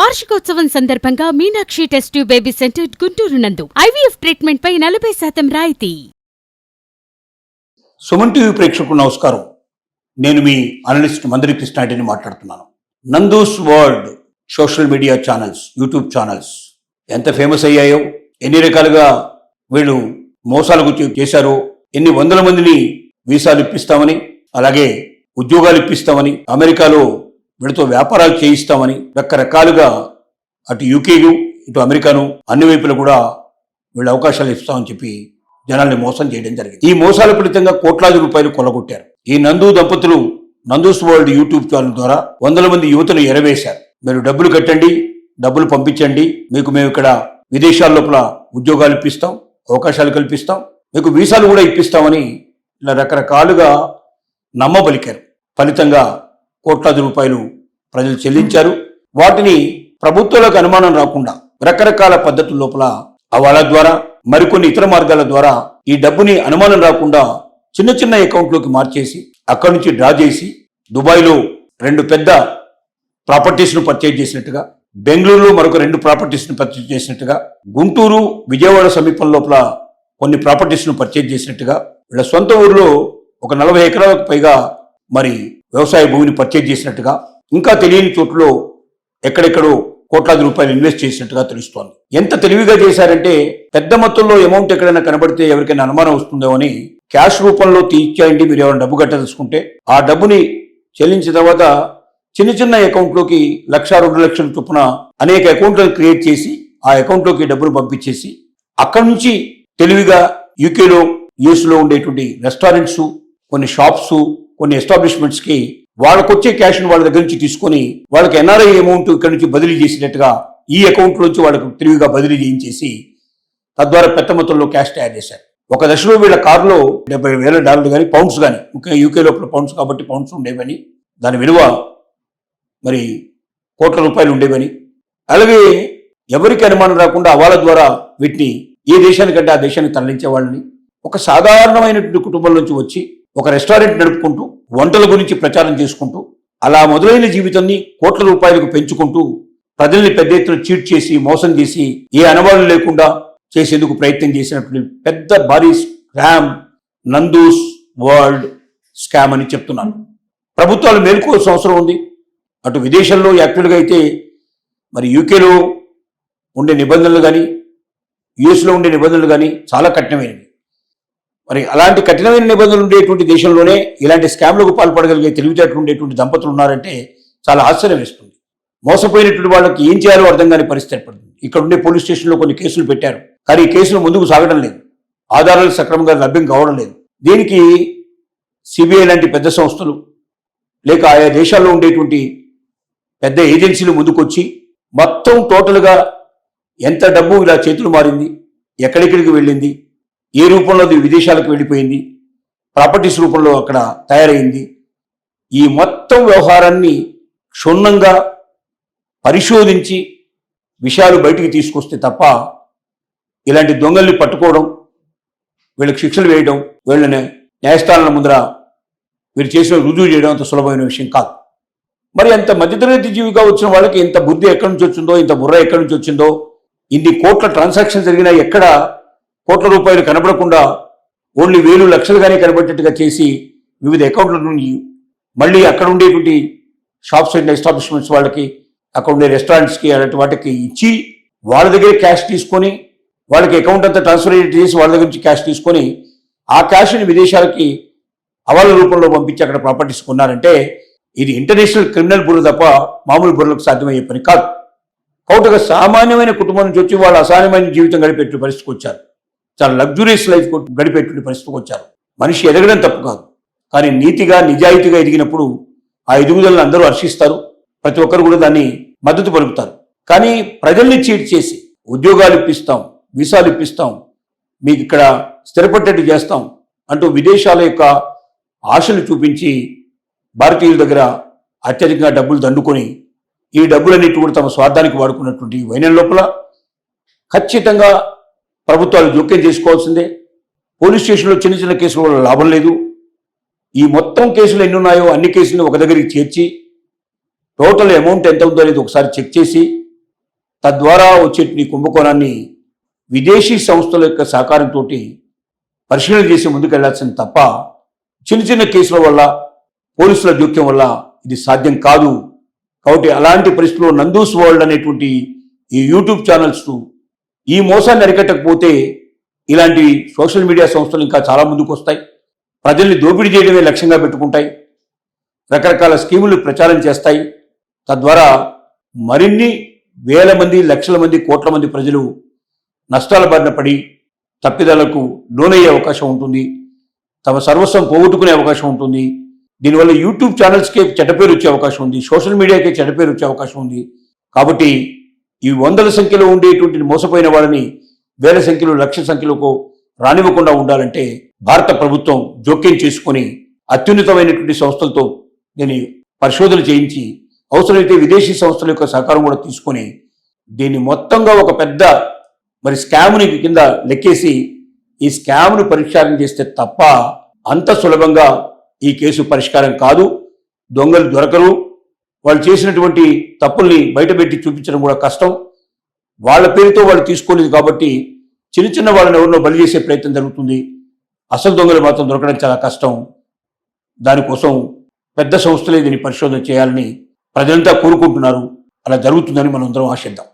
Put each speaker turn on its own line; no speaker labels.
వార్షికోత్సవం సందర్భంగా Meenakshi test tube baby centre Guntur నందు ఐవీఎఫ్ ట్రీట్మెంట్ పై 40% రాయితీ.
సుమన్ టీవీ ప్రేక్షకులకు నమస్కారం. నేను మీ అనలిస్ట్ మందరి కృష్ణారెడ్డిని మాట్లాడుతున్నాను. Nandu's world social media channels, YouTube channels ఎంత ఫేమస్ అయ్యాయో, ఎన్ని రకాలుగా వీళ్ళు మోసాలకు చేశారో, ఎన్ని వందల మందిని వీసాలు ఇప్పిస్తామని, అలాగే ఉద్యోగాలు ఇప్పిస్తామని, అమెరికాలో వీళ్ళతో వ్యాపారాలు చేయిస్తామని రకరకాలుగా అటు యూకేను ఇటు అమెరికాను అన్ని వైపులు కూడా వీళ్ళు అవకాశాలు ఇస్తామని చెప్పి జనాల్ని మోసం చేయడం జరిగింది. ఈ మోసాల ఫలితంగా కోట్లాది రూపాయలు కొల్లగొట్టారు. ఈ నందు దంపతులు నందూస్ వరల్డ్ యూట్యూబ్ ఛానల్ ద్వారా వందల మంది యువతను ఎరవేశారు. మీరు డబ్బులు కట్టండి, డబ్బులు పంపించండి, మీకు మేము ఇక్కడ విదేశాల లోపల ఉద్యోగాలు ఇప్పిస్తాం, అవకాశాలు కల్పిస్తాం, మీకు వీసాలు కూడా ఇప్పిస్తామని ఇలా రకరకాలుగా నమ్మబలికారు. ఫలితంగా కోట్లాది రూపాయలు ప్రజలు చెల్లించారు. వాటిని ప్రభుత్వాలకు అనుమానం రాకుండా రకరకాల పద్ధతుల లోపల హవాలా ద్వారా మరికొన్ని ఇతర మార్గాల ద్వారా ఈ డబ్బుని అనుమానం రాకుండా చిన్న చిన్న అకౌంట్లోకి మార్చేసి అక్కడి నుంచి డ్రా చేసి దుబాయ్లో 2 పెద్ద ప్రాపర్టీస్ను పర్చేజ్ చేసినట్టుగా, బెంగళూరులో మరొక 2 ప్రాపర్టీస్ను పర్చేజ్ చేసినట్టుగా, గుంటూరు విజయవాడ సమీపం లోపల కొన్ని ప్రాపర్టీస్ను పర్చేజ్ చేసినట్టుగా, వీళ్ళ సొంత ఊరిలో ఒక 40 ఎకరాలకు పైగా మరి వ్యవసాయ భూమిని పర్చేజ్ చేసినట్టుగా, ఇంకా తెలియని చోట్లలో ఎక్కడెక్కడో కోట్లాది రూపాయలు ఇన్వెస్ట్ చేసినట్టుగా తెలుస్తోంది. ఎంత తెలివిగా చేశారంటే, పెద్ద మొత్తంలో అమౌంట్ ఎక్కడైనా కనబడితే ఎవరికైనా అనుమానం వస్తుందో అని క్యాష్ రూపంలో తీర్చేయండి, మీరు ఎవరైనా డబ్బు కట్టదలుచుకుంటే ఆ డబ్బుని చెల్లించిన తర్వాత చిన్న చిన్న అకౌంట్లోకి 1,00,000-2 లక్షల చొప్పున అనేక అకౌంట్లను క్రియేట్ చేసి ఆ అకౌంట్లోకి డబ్బులు పంపించేసి అక్కడి నుంచి తెలివిగా యూకేలో యూఎస్లో ఉండేటువంటి రెస్టారెంట్స్, కొన్ని షాప్స్, కొన్ని ఎస్టాబ్లిష్మెంట్స్కి వాళ్ళకొచ్చే క్యాష్ను వాళ్ళ దగ్గర నుంచి తీసుకొని వాళ్ళకి ఎన్ఆర్ఐ అమౌంట్ ఇక్కడి నుంచి బదిలీ చేసినట్టుగా ఈ అకౌంట్ నుంచి వాళ్ళకు తెలివిగా బదిలీ చేయించేసి తద్వారా పెద్ద మొత్తంలో క్యాష్ తయారు చేశారు. ఒక దశలో వీళ్ళ కారులో $70,000 కానీ పౌండ్స్ కానీ, ముఖ్యంగా యూకే లోపల పౌండ్స్ కాబట్టి పౌండ్స్ ఉండేవని, దాని విలువ మరి కోట్ల రూపాయలు ఉండేవని, అలాగే ఎవరికి అనుమానం రాకుండా హవాలా ద్వారా వీటిని ఏ దేశానికంటే ఆ దేశానికి తరలించేవాళ్ళని, ఒక సాధారణమైనటువంటి కుటుంబం నుంచి వచ్చి ఒక రెస్టారెంట్ నడుపుకుంటూ వంటల గురించి ప్రచారం చేసుకుంటూ అలా మొదలైన జీవితాన్ని కోట్ల రూపాయలకు పెంచుకుంటూ ప్రజల్ని పెద్ద ఎత్తున చీట్ చేసి మోసం చేసి ఏ అనుమానం లేకుండా చేసేందుకు ప్రయత్నం చేసినటువంటి పెద్ద భారీ స్కామ్ నందూస్ వరల్డ్ స్కామ్ అని చెప్తున్నాను. ప్రభుత్వాలు మేల్కోవాల్సిన అవసరం ఉంది. అటు విదేశాల్లో యాక్చువల్గా అయితే మరి యూకేలో ఉండే నిబంధనలు కానీ యుఎస్లో ఉండే నిబంధనలు కానీ చాలా కఠినమైనవి. మరి అలాంటి కఠినమైన నిబంధనలు ఉండేటువంటి దేశంలోనే ఇలాంటి స్కామ్లకు పాల్పడగలిగే తెలివితేటలు ఉండేటువంటి దంపతులు ఉన్నారంటే చాలా ఆశ్చర్యం వేస్తుంది. మోసపోయినటువంటి వాళ్ళకి ఏం చేయాలో అర్థం కాని పరిస్థితి ఏర్పడుతుంది. ఇక్కడ ఉండే పోలీస్ స్టేషన్లో కొన్ని కేసులు పెట్టారు, కానీ ఈ కేసులు ముందుకు సాగడం లేదు, ఆధారాలు సక్రమంగా లభ్యం కావడం లేదు. దీనికి సిబిఐ లాంటి పెద్ద సంస్థలు లేక ఆయా దేశాల్లో ఉండేటువంటి పెద్ద ఏజెన్సీలు ముందుకొచ్చి మొత్తం టోటల్గా ఎంత డబ్బు ఇలా చేతులు మారింది, ఎక్కడెక్కడికి వెళ్ళింది, ఏ రూపంలో అది విదేశాలకు వెళ్ళిపోయింది, ప్రాపర్టీస్ రూపంలో అక్కడ తయారైంది, ఈ మొత్తం వ్యవహారాన్ని క్షుణ్ణంగా పరిశోధించి విషయాలు బయటికి తీసుకొస్తే తప్ప ఇలాంటి దొంగల్ని పట్టుకోవడం, వీళ్ళకి శిక్షలు వేయడం, వీళ్ళని న్యాయస్థానాల ముందర వీరు చేసిన రుజువు చేయడం అంత సులభమైన విషయం కాదు. మరి అంత మధ్యతరగతి జీవిగా వచ్చిన వాళ్ళకి ఇంత బుద్ధి ఎక్కడి నుంచి వచ్చిందో, ఇంత బుర్ర ఎక్కడి నుంచి వచ్చిందో, ఇన్ని కోట్ల ట్రాన్సాక్షన్ జరిగినా ఎక్కడ కోట్ల రూపాయలు కనబడకుండా ఓన్లీ వేలు లక్షలుగానే కనబడేట్టుగా చేసి వివిధ అకౌంట్ల నుండి మళ్ళీ అక్కడ ఉండేటువంటి షాప్స్ అండ్ ఎస్టాబ్లిష్మెంట్స్ వాళ్ళకి, అక్కడ ఉండే రెస్టారెంట్స్కి అలాంటి వాటికి ఇచ్చి వాళ్ళ దగ్గర క్యాష్ తీసుకొని వాళ్ళకి అకౌంట్ అంతా ట్రాన్స్ఫర్ చేసి వాళ్ళ దగ్గర నుంచి క్యాష్ తీసుకొని ఆ క్యాష్ని విదేశాలకి హవాలా రూపంలో పంపించి అక్కడ ప్రాపర్టీస్ కొన్నారంటే ఇది ఇంటర్నేషనల్ క్రిమినల్ బుర్ర తప్ప మామూలు బుర్రలకు సాధ్యమయ్యే పని కాదు. కాబట్టి ఒక సామాన్యమైన కుటుంబం నుంచి వచ్చి వాళ్ళు అసామాన్యమైన జీవితం గడిపేట్టు పరిస్థితికి వచ్చారు. చాలా లగ్జూరియస్ లైఫ్ గడిపేటువంటి పరిస్థితికి వచ్చారు. మనిషి ఎదగడం తప్పు కాదు, కానీ నీతిగా నిజాయితీగా ఎదిగినప్పుడు ఆ ఎదుగుదలను అందరూ హర్షిస్తారు, ప్రతి ఒక్కరు కూడా దాన్ని మద్దతు పలుకుతారు. కానీ ప్రజల్ని చీట్ చేసి ఉద్యోగాలు ఇప్పిస్తాం, వీసాలు ఇప్పిస్తాం, మీకు ఇక్కడ స్థిరపట్టేట్టు చేస్తాం అంటూ విదేశాల యొక్క ఆశలు చూపించి భారతీయుల దగ్గర అత్యధికంగా డబ్బులు దండుకొని ఈ డబ్బులన్నిటి కూడా తమ స్వార్థానికి వాడుకున్నటువంటి వైనం లోపల ఖచ్చితంగా ప్రభుత్వాలు జోక్యం చేసుకోవాల్సిందే. పోలీస్ స్టేషన్లో చిన్న చిన్న కేసుల వల్ల లాభం లేదు. ఈ మొత్తం కేసులు ఎన్ని ఉన్నాయో అన్ని కేసులను ఒక దగ్గరికి చేర్చి టోటల్ అమౌంట్ ఎంత ఉందో అనేది ఒకసారి చెక్ చేసి తద్వారా వచ్చే ఈ కుంభకోణాన్ని విదేశీ సంస్థల యొక్క సహకారంతో పరిశీలన చేసి ముందుకెళ్లాల్సింది తప్ప చిన్న చిన్న కేసుల వల్ల పోలీసుల జోక్యం వల్ల ఇది సాధ్యం కాదు. కాబట్టి అలాంటి పరిస్థితుల్లో నందూస్ వరల్డ్ అనేటువంటి ఈ యూట్యూబ్ ఛానల్స్ ఈ మోసాన్ని అరికట్టకపోతే ఇలాంటి సోషల్ మీడియా సంస్థలు ఇంకా చాలా ముందుకు వస్తాయి. ప్రజల్ని దోపిడీ చేయడమే లక్ష్యంగా పెట్టుకుంటాయి. రకరకాల స్కీములు ప్రచారం చేస్తాయి. తద్వారా మరిన్ని వేల మంది, లక్షల మంది, కోట్ల మంది ప్రజలు నష్టాల బారిన పడి తప్పిదాలకు లోనయ్యే అవకాశం ఉంటుంది. తమ సర్వస్వం పోగొట్టుకునే అవకాశం ఉంటుంది. దీనివల్ల యూట్యూబ్ ఛానల్స్కే చెడ్డపేరు వచ్చే అవకాశం ఉంది. సోషల్ మీడియాకే చెడ్డపేరు వచ్చే అవకాశం ఉంది. కాబట్టి ఈ వందల సంఖ్యలో ఉండేటువంటి మోసపోయిన వాళ్ళని వేల సంఖ్యలో, లక్షల సంఖ్యలకు రానివ్వకుండా ఉండాలంటే భారత ప్రభుత్వం జోక్యం చేసుకొని అత్యున్నతమైనటువంటి సంస్థలతో దీన్ని పరిశోధన చేయించి అవసరమైతే విదేశీ సంస్థల యొక్క సహకారం కూడా తీసుకొని దీన్ని మొత్తంగా ఒక పెద్ద స్కామ్ని కింద లెక్కేసి ఈ స్కామ్ను పరిష్కారం చేస్తే తప్ప అంత సులభంగా ఈ కేసు పరిష్కారం కాదు. దొంగలు దొరకరు. వాళ్ళు చేసినటువంటి తప్పుల్ని బయటపెట్టి చూపించడం కూడా కష్టం. వాళ్ళ పేరుతో వాళ్ళు తీసుకోలేదు కాబట్టి చిన్న చిన్న వాళ్ళని ఎవరినో బలి చేసే ప్రయత్నం జరుగుతుంది. అసలు దొంగలు మాత్రం దొరకడం చాలా కష్టం. దానికోసం పెద్ద సంస్థలే దీన్ని పరిశోధన చేయాలని ప్రజలంతా కోరుకుంటున్నారు. అలా జరుగుతుందని మనం అందరం ఆశిద్దాం.